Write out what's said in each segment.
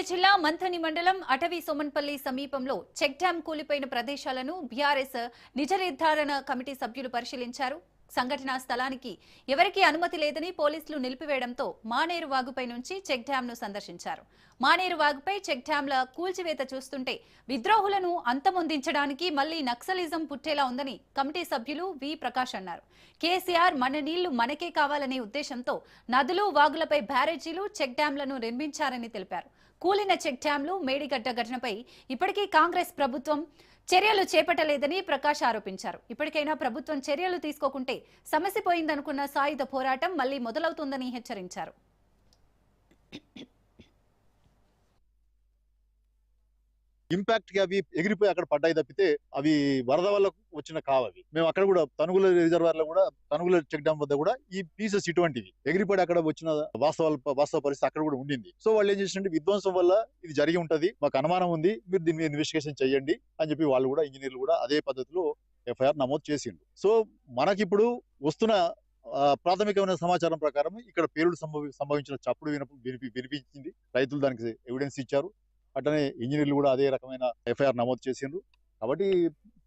జిల్లా మంథని మండలం అటవీ సోమన్పల్లి సమీపంలో చెక్ డ్యాం కూలిపోయిన ప్రదేశాలను బీఆర్ఎస్ నిజ నిర్ధారణ కమిటీ సభ్యులు పరిశీలించారు. సంఘటనా స్థలానికి ఎవరికీ అనుమతి లేదని పోలీసులు నిలిపివేయడంతో మానేరు వాగుపై నుంచి చెక్ డ్యాంను సందర్శించారు. మానేరు వాగుపై చెక్ డ్యాంల కూల్చివేత చూస్తుంటే విద్రోహులను అంతమొందించడానికి మళ్లీ నక్సలిజం పుట్టేలా ఉందని కమిటీ సభ్యులు వి ప్రకాష్ అన్నారు. కేసీఆర్ మన నీళ్లు మనకే కావాలనే ఉద్దేశంతో నదులు వాగులపై బ్యారేజీలు చెక్ డ్యాంలను నిర్మించారని తెలిపారు. కూలిన చెక్ డ్యాంలు మేడిగడ్డ ఘటనపై ఇప్పటికీ కాంగ్రెస్ ప్రభుత్వం చర్యలు చేపట్టలేదని ప్రకాష్ ఆరోపించారు. ఇప్పటికైనా ప్రభుత్వం చర్యలు తీసుకోకుంటే సమస్య పోయిందనుకున్న సాయుధ పోరాటం మళ్లీ మొదలవుతుందని హెచ్చరించారు. ఇంపాక్ట్ కి అవి ఎగిరిపోయి అక్కడ పడ్డాయి తప్పితే అవి వరద వల్ల వచ్చిన కావవి. మేము అక్కడ కూడా తనుగుల రిజర్వాయర్ లో కూడా తనుగుల చెక్ డ్యామ్ వద్ద కూడా ఈ పీసెస్ ఇటువంటివి ఎగిరిపడి అక్కడ వచ్చిన వాస్తవ పరిస్థితి అక్కడ కూడా ఉండింది. సో వాళ్ళు ఏం చేసినట్టు విధ్వంసం వల్ల ఇది జరిగి ఉంటది, మాకు అనుమానం ఉంది, మీరు దీని మీద ఇన్వెస్టిగేషన్ చేయండి అని చెప్పి వాళ్ళు కూడా ఇంజనీర్లు కూడా అదే పద్ధతిలో ఎఫ్ఐఆర్ నమోదు చేసిండు. సో మనకిప్పుడు వస్తున్న ప్రాథమికమైన సమాచారం ప్రకారం ఇక్కడ పేలుడు సంభవించిన చప్పుడు వినిపించింది. రైతులు దానికి ఎవిడెన్స్ ఇచ్చారు. అట్లనే ఇంజనీర్లు కూడా అదే రకమైన ఎఫ్ఐఆర్ నమోదు చేసిండ్రు. కాబట్టి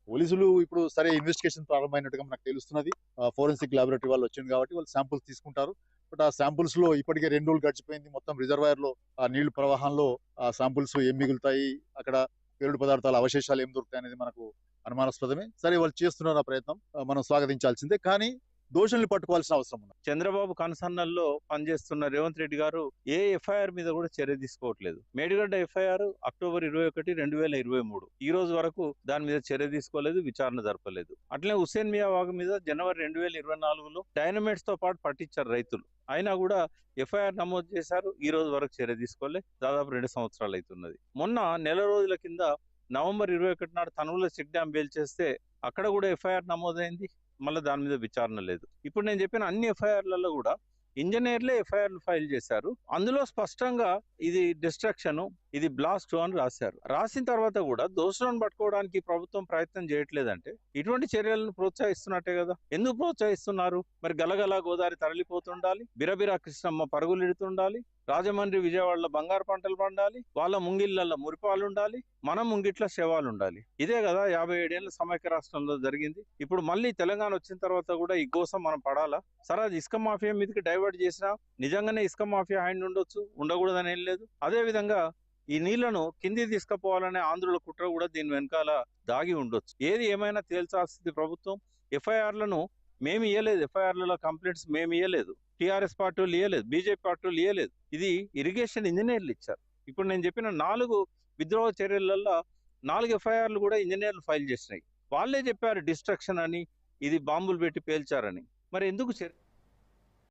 పోలీసులు ఇప్పుడు సరే ఇన్వెస్టిగేషన్ ప్రారంభమైనట్టుగా మనకు తెలుస్తున్నది. ఫోరెన్సిక్ ల్యాబొరేటరీ వాళ్ళు వచ్చింది కాబట్టి వాళ్ళు శాంపుల్స్ తీసుకుంటారు. బట్ ఆ శాంపుల్స్ లో ఇప్పటికే 2 రోజులు గడిచిపోయింది. మొత్తం రిజర్వాయర్ లో ఆ నీళ్లు ప్రవాహంలో ఆ శాంపుల్స్ ఏం మిగులుతాయి, అక్కడ పేలుడు పదార్థాల అవశేషాలు ఏం దొరుకుతాయి అనేది మనకు అనుమానాస్పదమే. సరే వాళ్ళు చేస్తున్న ప్రయత్నం మనం స్వాగతించాల్సిందే. కానీ దోషుల్ని పట్టుకోవాల్సిన అవసరం ఉంది. చంద్రబాబు కన్సర్నల్లో పనిచేస్తున్న రేవంత్ రెడ్డి గారు ఏ ఎఫ్ఐఆర్ మీద కూడా చర్య తీసుకోవట్లేదు. మేడిగడ్డ ఎఫ్ఐఆర్ అక్టోబర్ 21, 2023 ఈ రోజు వరకు దాని మీద చర్య తీసుకోలేదు, విచారణ జరపలేదు. అట్లనే హుస్సేన్ మియా వాగు మీద జనవరి 2024లో డైనమైట్స్ తో పాటు పట్టించారు రైతులు. అయినా కూడా ఎఫ్ఐఆర్ నమోదు చేశారు, ఈ రోజు వరకు చర్య తీసుకోలే. దాదాపు 2 సంవత్సరాలు అవుతున్నది. మొన్న నెల రోజుల కింద నవంబర్ 21 నాడు తనుగుల చెక్ డ్యాం పేల్చేస్తే అక్కడ కూడా ఎఫ్ఐఆర్ నమోదైంది, మళ్ళీ దాని మీద విచారణ లేదు. ఇప్పుడు నేను చెప్పిన అన్ని ఎఫ్ఐఆర్లలో కూడా ఇంజనీర్లే ఎఫ్ఐఆర్లు ఫైల్ చేశారు. అందులో స్పష్టంగా ఇది డిస్ట్రక్షన్, ఇది బ్లాస్ట్ అని రాశారు. రాసిన తర్వాత కూడా దోషులను పట్టుకోవడానికి ప్రభుత్వం ప్రయత్నం చేయట్లేదంటే ఇటువంటి చర్యలను ప్రోత్సహిస్తున్నట్టే కదా. ఎందుకు ప్రోత్సహిస్తున్నారు? మరి గలగల గోదావరి తరలిపోతుండాలి, బిరబిరా కృష్ణమ్మ పరుగులు ఇడుతుండాలి, రాజమండ్రి విజయవాడలో బంగారు పంటలు పండాలి, వాళ్ళ ముంగిళ్ళల్లో మురిపాలు ఉండాలి, మన ముంగిట్ల శవాలు ఉండాలి. ఇదే కదా 57 ఏళ్ల సమైక్య రాష్ట్రంలో జరిగింది. ఇప్పుడు మళ్ళీ తెలంగాణ వచ్చిన తర్వాత కూడా ఈ కోసం మనం పడాలా? సరే, అది ఇసుక మాఫియా మీదకి డైవర్ట్ చేసినా నిజంగానే ఇసుక మాఫియా హ్యాండ్ ఉండొచ్చు, ఉండకూడదని ఏం లేదు. అదే విధంగా ఈ నీళ్లను కింది తీసుకుపోవాలనే ఆంధ్రుల కుట్ర కూడా దీని వెనకాల దాగి ఉండొచ్చు. ఏది ఏమైనా తేల్చాల్సింది ప్రభుత్వం. ఎఫ్ఐఆర్లను మేము ఇయ్యలేదు, ఎఫ్ఐఆర్లలో కంప్లైంట్స్ మేము ఇయ్యలేదు, టీఆర్ఎస్ పార్టీలు ఇయ్యలేదు, బీజేపీ పార్టీలు ఇయ్యలేదు. ఇది ఇరిగేషన్ ఇంజనీర్లు ఇచ్చారు. ఇప్పుడు నేను చెప్పిన 4 విద్రోహ చర్యలలో 4 ఎఫ్ఐఆర్లు కూడా ఇంజనీర్లు ఫైల్ చేసినాయి. వాళ్ళే చెప్పారు డిస్ట్రక్షన్ అని, ఇది బాంబులు పెట్టి పేల్చారని. మరి ఎందుకు